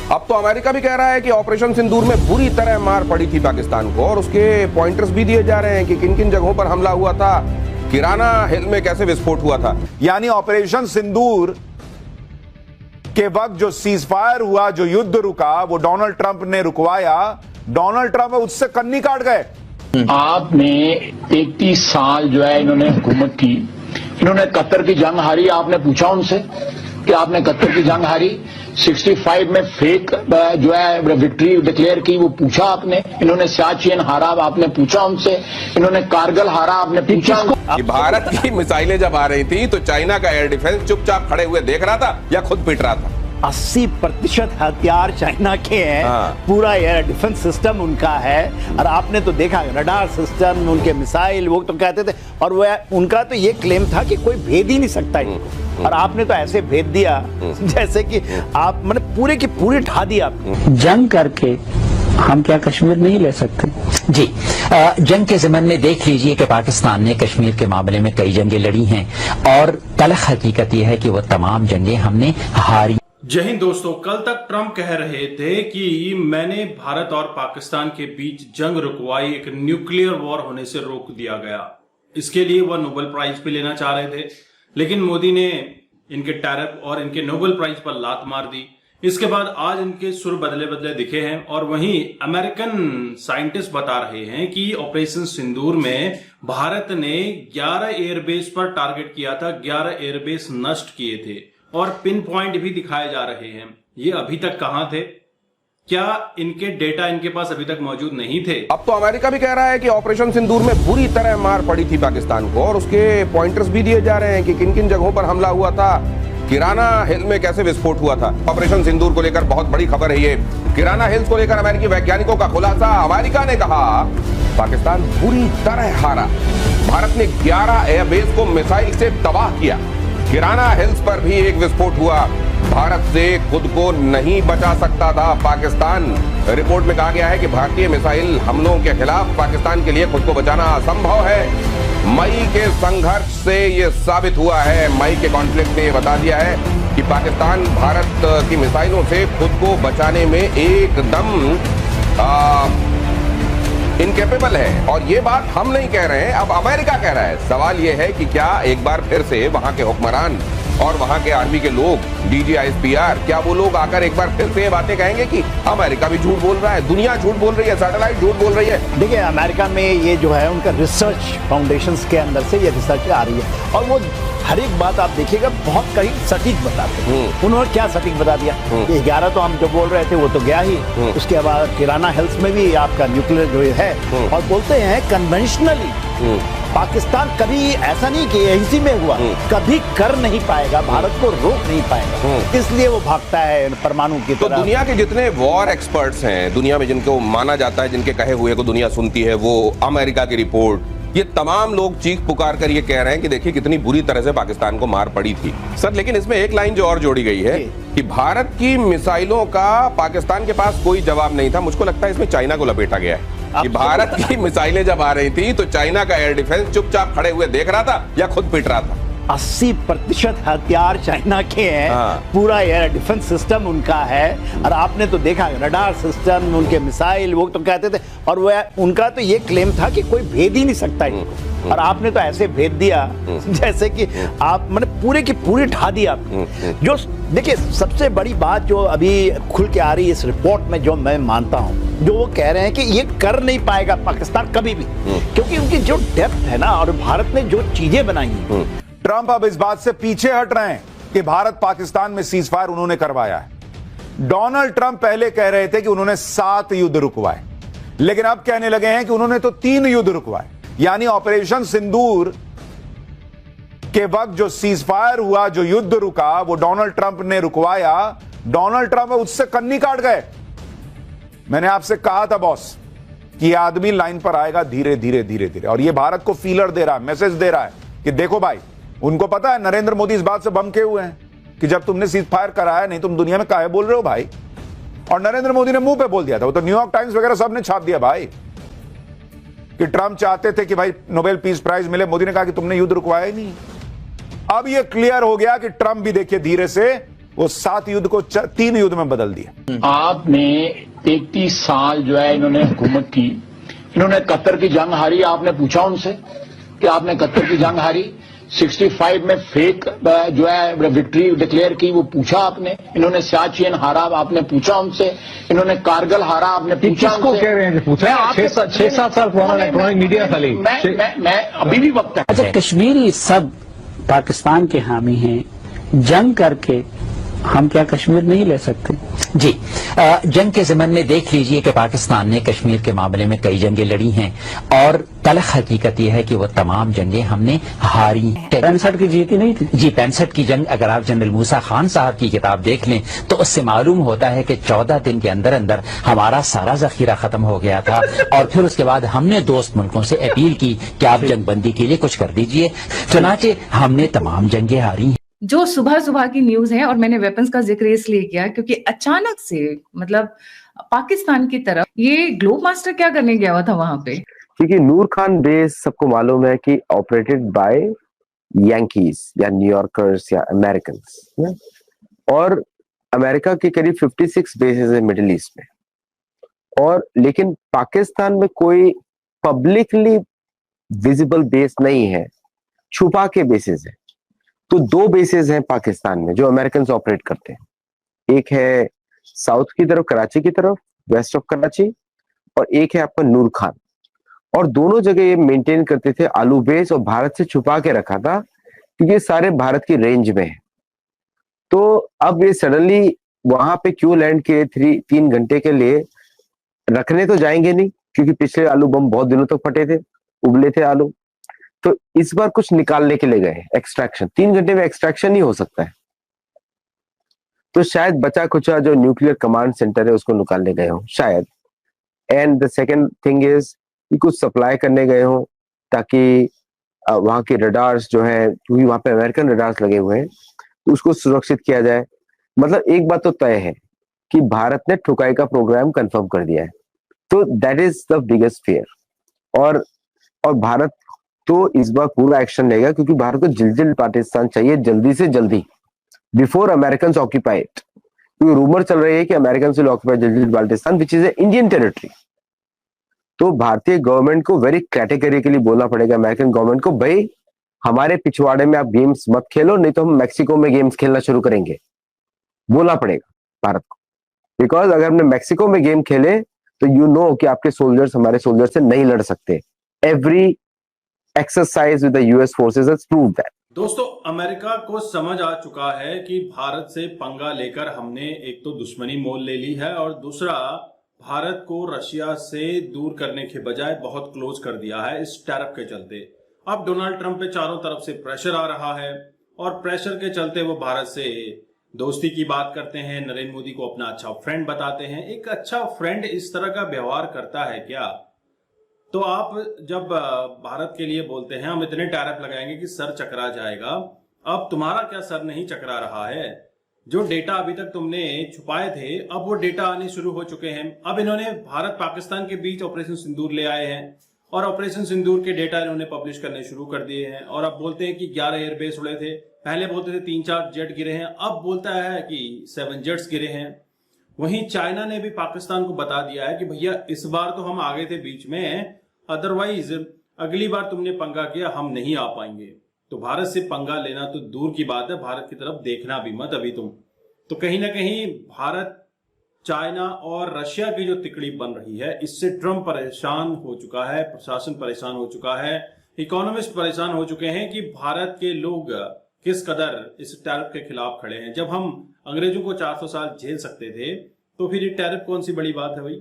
अब तो अमेरिका भी कह रहा है कि ऑपरेशन सिंदूर में बुरी तरह मार पड़ी थी पाकिस्तान को, और उसके पॉइंटर्स भी दिए जा रहे हैं कि किन किन जगहों पर हमला हुआ था, किराना हिल में कैसे विस्फोट हुआ था। यानी ऑपरेशन सिंदूर के वक्त जो सीज फायर हुआ, जो युद्ध रुका, वो डोनाल्ड ट्रंप ने रुकवाया। डोनाल्ड ट्रंप उससे कन्नी काट गए। आपने 33 साल जो है इन्होंने हुकूमत की, इन्होंने कतर की जंग हारी। आपने पूछा उनसे कि आपने कतर की जंग हारी, 65 में फेक जो है विक्ट्री डिक्लेयर की, वो पूछा आपने। इन्होंने सियाचिन हारा, आपने पूछा उनसे। इन्होंने कारगिल हारा, आपने पूछा। कि भारत की मिसाइलें जब आ रही थी तो चाइना का एयर डिफेंस चुपचाप खड़े हुए देख रहा था या खुद पिट रहा था। 80% हथियार चाइना के हैं। पूरा एयर डिफेंस सिस्टम उनका है। और आपने तो देखा रडार सिस्टम, उनके मिसाइल, वो तो कहते थे। और वो उनका तो ये क्लेम था कि कोई भेद ही नहीं सकता इनको। और आपने तो ऐसे भेद दिया जैसे कि आप मतलब पूरे की पूरी ढा दी आपने। जंग करके हम क्या कश्मीर नहीं ले सकते? जी, जंग के ज़मन में देख लीजिए कि पाकिस्तान ने कश्मीर के मामले में कई जंगें लड़ी हैं, और तलख हकीकत यह है कि वो तमाम जंगें हमने हारी। जय हिंद दोस्तों, कल तक ट्रंप कह रहे थे कि मैंने भारत और पाकिस्तान के बीच जंग रुकवाई, एक न्यूक्लियर वॉर होने से रोक दिया गया। इसके लिए वह नोबेल प्राइज भी लेना चाह रहे थे, लेकिन मोदी ने इनके टैरिफ और इनके नोबेल प्राइज पर लात मार दी। इसके बाद आज इनके सुर बदले बदले दिखे हैं। और वहीं अमेरिकन साइंटिस्ट बता रहे हैं कि ऑपरेशन सिंदूर में भारत ने 11 एयरबेस पर टारगेट किया था, 11 एयरबेस नष्ट किए थे, और पिन पॉइंट भी दिखाए जा रहे हैं। ये अभी तक कहां थे? क्या इनके डेटा इनके पास अभी तक मौजूद नहीं थे? अब तो अमेरिका भी कह रहा है कि ऑपरेशन सिंदूर में बुरी तरह मार पड़ी थी पाकिस्तान को, और उसके पॉइंटर्स भी दिए जा रहे हैं कि किन किन जगहों पर हमला हुआ था, किराना हिल में कैसे विस्फोट हुआ था। ऑपरेशन सिंदूर को लेकर बहुत बड़ी खबर है ये। किराना हिल्स को लेकर अमेरिकी वैज्ञानिकों का खुलासा। अमेरिका ने कहा पाकिस्तान बुरी तरह हारा, भारत ने 11 एयरबेस को मिसाइल से तबाह किया। किराना हिल्स पर भी एक विस्फोट हुआ। भारत से खुद को नहीं बचा सकता था पाकिस्तान। रिपोर्ट में कहा गया है कि भारतीय मिसाइल हमलों के खिलाफ पाकिस्तान के लिए खुद को बचाना असंभव है। मई के संघर्ष से यह साबित हुआ है। मई के कॉन्फ्लिक्ट ने बता दिया है कि पाकिस्तान भारत की मिसाइलों से खुद को बचाने में एकदम इनकेपेबल है। और ये बात हम नहीं कह रहे हैं, अब अमेरिका कह रहा है। सवाल ये है कि क्या एक बार फिर से वहां के हुक्मरान और वहां के आर्मी के लोग, DGISPR, क्या वो लोग आकर एक बार फिर से ये बातें कहेंगे कि अमेरिका भी झूठ बोल रहा है, दुनिया झूठ बोल रही है, सैटेलाइट झूठ बोल रही है? देखिए, अमेरिका में ये जो है उनका रिसर्च फाउंडेशंस के अंदर से ये रिसर्च आ रही है, और वो हर एक बात आप देखिएगा बहुत कहीं सटीक बताते हैं। उन्होंने क्या सटीक बता दिया? ये 11 तो हम जो बोल रहे थे वो तो गया ही। उसके बाद किराना हेल्थ में भी आपका न्यूक्लियर जो है, और बोलते हैं कन्वेंशनली पाकिस्तान कभी ऐसा नहीं कि इसी में हुआ, कभी कर नहीं पाएगा, भारत को रोक नहीं पाएगा, इसलिए वो भागता है परमाणु की तरफ। तो दुनिया के जितने वॉर एक्सपर्ट्स हैं, दुनिया में जिनको माना जाता है, जिनके कहे हुए को दुनिया सुनती है, वो अमेरिका की रिपोर्ट, ये तमाम लोग चीख पुकार कर ये कह रहे हैं कि देखिए कितनी बुरी तरह से पाकिस्तान को मार पड़ी थी। सर, लेकिन इसमें एक लाइन जो और जोड़ी गई है कि भारत की मिसाइलों का पाकिस्तान के पास कोई जवाब नहीं था। मुझको लगता है इसमें चाइना को लपेटा गया है कि भारत की मिसाइलें जब आ रही थी तो चाइना का एयर डिफेंस चुपचाप खड़े हुए देख रहा था या खुद पिट रहा था। 80% हथियार चाइना के हैं। पूरा एयर डिफेंस सिस्टम उनका है। और आपने तो देखा रडार सिस्टम, उनके मिसाइल, वो तो कहते थे। और वो उनका तो ये क्लेम था कि कोई भेद ही नहीं सकता इनको। और आपने तो ऐसे भेद दिया जैसे कि आप मतलब पूरे की पूरी ढा दी आपने। जो देखिए, सबसे बड़ी बात जो अभी खुल के आ रही है इस रिपोर्ट में, जो मैं मानता हूं, जो वो कह रहे हैं कि ये कर नहीं पाएगा पाकिस्तान कभी भी, क्योंकि उनकी जो डेप्थ है ना, और भारत ने जो चीजें बनाई हैं। ट्रंप अब इस बात से पीछे हट रहे हैं कि भारत पाकिस्तान में सीज फायर उन्होंने करवाया है। डोनाल्ड ट्रंप पहले कह रहे थे कि उन्होंने 7 युद्ध रुकवाए, लेकिन अब कहने लगे हैं कि उन्होंने तो 3 युद्ध रुकवाए। यानी ऑपरेशन सिंदूर के वक्त जो सीज फायर हुआ, जो युद्ध रुका, वो डोनाल्ड ट्रंप ने रुकवाया। डोनाल्ड ट्रंप उससे कन्नी काट गए। मैंने आपसे कहा था बॉस कि यह आदमी लाइन पर आएगा धीरे धीरे धीरे धीरे, और यह भारत को फीलर दे रहा है, मैसेज दे रहा है कि देखो भाई, उनको पता है नरेंद्र मोदी इस बात से बम के हुए हैं कि जब तुमने सीज फायर कराया नहीं, तुम दुनिया में काहे बोल रहे हो भाई। और नरेंद्र मोदी ने मुंह पे बोल दिया था, वो तो न्यूयॉर्क टाइम्स वगैरह सब ने छाप दिया भाई, कि ट्रंप चाहते थे कि भाई नोबेल पीस प्राइज मिले। मोदी ने कहा कि तुमने युद्ध रुकवाया ही नहीं। अब यह क्लियर हो गया कि ट्रंप भी देखिए धीरे से वो 7 युद्ध को 3 युद्ध में बदल दिया। आपने 33 साल जो है इन्होंने हुकूमत की, इन्होंने कतर की जंग हारी। आपने पूछा उनसे कि आपने कतर की जंग हारी, 65 में फेक जो है विक्ट्री डिक्लेयर की, वो पूछा आपने। इन्होंने सियाचिन हारा, आपने पूछा उनसे। इन्होंने कारगिल हारा, आपने पूछा उनसे। कह रहे हैं पूछा 6-7 साल पुराना इलेक्ट्रॉनिक मीडिया खाली। मैं अभी भी वक्त है। अच्छा, कश्मीरी सब पाकिस्तान के हामी हैं, जंग करके हम क्या कश्मीर नहीं ले सकते? जी, जंग के ज़मन में देख लीजिए कि पाकिस्तान ने कश्मीर के मामले में कई जंगें लड़ी हैं और तलख हकीकत यह है कि वो तमाम जंगें हमने हारी हैं। 65 की जीती नहीं थी जी, 65 की जंग अगर आप जनरल मूसा खान साहब की किताब देख लें तो उससे मालूम होता है कि 14 दिन के अंदर अंदर हमारा सारा जखीरा खत्म हो गया था और फिर उसके बाद हमने दोस्त मुल्कों से अपील की कि आप जंगबंदी के लिए कुछ कर दीजिए, चुनाचे हमने तमाम जंगें हारी हैं। जो सुबह सुबह की न्यूज है, और मैंने वेपन्स का जिक्र इसलिए किया क्योंकि अचानक से मतलब पाकिस्तान की तरफ ये ग्लोब मास्टर क्या करने गया हुआ था वहां पे, क्योंकि नूर खान बेस सबको मालूम है कि ऑपरेटेड बाय यांकीज या न्यूयॉर्कर्स या अमेरिकन्स, और अमेरिका के करीब 56 बेसेस है मिडिल ईस्ट में, और लेकिन पाकिस्तान में कोई पब्लिकली विजिबल बेस नहीं है, छुपा के बेसेस है। तो 2 बेसेस हैं पाकिस्तान में जो अमेरिकन ऑपरेट करते हैं, एक है साउथ की तरफ कराची की तरफ, वेस्ट ऑफ कराची, और एक है आपका नूर खान, और दोनों जगह ये मेंटेन करते थे आलू बेस, और भारत से छुपा के रखा था क्योंकि सारे भारत की रेंज में है। तो अब ये सडनली वहां पे क्यों लैंड किए 3 घंटे के लिए? रखने तो जाएंगे नहीं क्योंकि पिछले आलू बम बहुत दिनों तक फटे थे, उबले थे आलू, तो इस बार कुछ निकालने के लिए गए, एक्सट्रैक्शन। 3 घंटे में एक्सट्रैक्शन ही हो सकता है, तो शायद बचा कुचा जो न्यूक्लियर कमांड सेंटर है उसको निकालने गए हो शायद। And the second thing is कि कुछ सप्लाई करने गए हो ताकि वहां के रडार्स जो है, क्योंकि वहां पे अमेरिकन रडार्स लगे हुए हैं, तो उसको सुरक्षित किया जाए। मतलब एक बात तो तय है कि भारत ने ठुकाई का प्रोग्राम कंफर्म कर दिया है, तो that is the biggest fear. और भारत तो इस बार पूरा एक्शन लेगा क्योंकि भारत को जल्दी पाकिस्तान चाहिए, जल्दी से जल्दी, बिफोर अमेरिकन ऑक्यूपाई इट। क्योंकि रूमर चल रही है कि अमेरिकन विल ऑक्यूपाई जल्दी Pakistan which is Indian territory. तो भारतीय गवर्नमेंट को वेरी कैटेगरिकली बोलना पड़ेगा अमेरिकन गवर्नमेंट को, भाई हमारे पिछवाड़े में आप गेम्स मत खेलो, नहीं तो हम मैक्सिको में गेम्स खेलना शुरू करेंगे। बोलना पड़ेगा भारत को, बिकॉज अगर हमने मैक्सिको में गेम खेले तो यू नो कि आपके सोल्जर्स हमारे सोल्जर से नहीं लड़ सकते। Every exercise with the US forces has proved that. दोस्तों, अमेरिका को समझ आ चुका है कि भारत से पंगा लेकर हमने एक तो दुश्मनी मोल ले ली है और दूसरा भारत को रशिया से दूर करने के बजाय बहुत क्लोज कर दिया है इस टैरिफ के चलते। अब डोनाल्ड ट्रंप पे चारों तरफ से प्रेशर आ रहा है और प्रेशर के चलते वो भारत से दोस्ती की बात करते हैं, नरेंद्र मोदी को अपना अच्छा फ्रेंड बताते हैं। एक अच्छा फ्रेंड इस तरह का व्यवहार करता है क्या? तो आप जब भारत के लिए बोलते हैं हम इतने टैरिफ लगाएंगे कि सर चकरा जाएगा, अब तुम्हारा क्या सर नहीं चकरा रहा है? जो डेटा अभी तक तुमने छुपाए थे अब वो डेटा आने शुरू हो चुके हैं। अब इन्होंने भारत पाकिस्तान के बीच ऑपरेशन सिंदूर ले आए हैं और ऑपरेशन सिंदूर के डेटा इन्होंने पब्लिश करने शुरू कर दिए हैं। और अब बोलते हैं कि 11 एयरबेस उड़े थे, पहले बोलते थे 3-4 जेट गिरे हैं, अब बोलता है कि 7 जेट्स गिरे हैं। वहीं चाइना ने भी पाकिस्तान को बता दिया है कि भैया इस बार तो हम आगे थे बीच में, अदरवाइज अगली बार तुमने पंगा किया हम नहीं आ पाएंगे। तो भारत से पंगा लेना तो दूर की बात है, भारत की तरफ देखना भी मत अभी तुम। तो कहीं ना कहीं भारत, चाइना और रशिया की जो तिकड़ी बन रही है इससे ट्रंप परेशान हो चुका है, प्रशासन परेशान हो चुका है, इकोनॉमिस्ट परेशान हो चुके हैं कि भारत के लोग किस कदर इस टैरिफ के खिलाफ खड़े हैं। जब हम अंग्रेजों को 400 साल झेल सकते थे तो फिर ये टैरिफ कौन सी बड़ी बात है भाई?